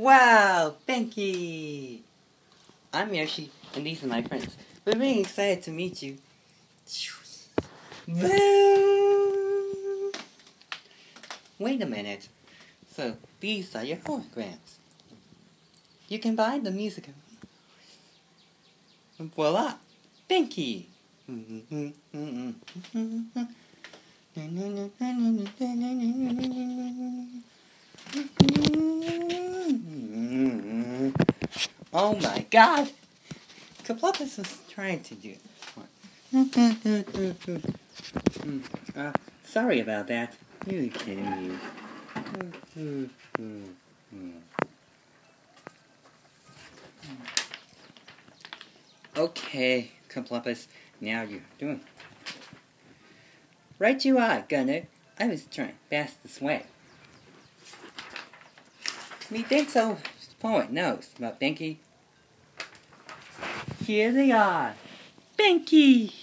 Wow, Benky! I'm Yoshi, and these are my friends. We're really excited to meet you. Wait a minute. So, these are your holograms. You can buy the music. Voila! Benky! Oh my God! Kaplotus was trying to do it. Sorry about that. You're kidding me. Okay, Kaplotus, now you're doing. Right you are, Gunner. I was trying fast this way. Methinks so poet knows about Benky. Here they are. Benky!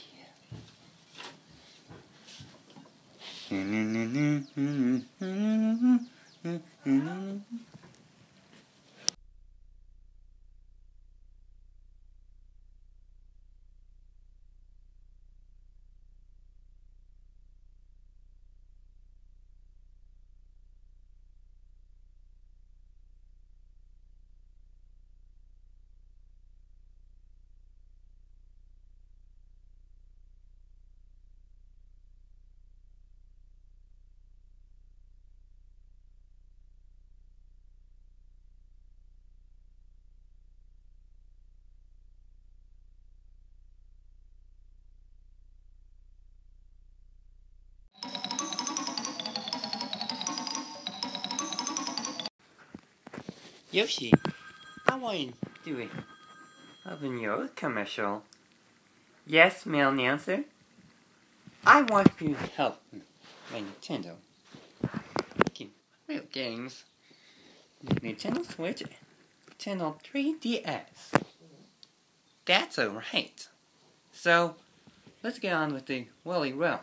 Yoshi, I want you to do it. Open your commercial. Yes, male announcer. I want you to help my Nintendo. Real games. Nintendo Switch. Nintendo 3DS. That's alright. So, let's get on with the Willy Will.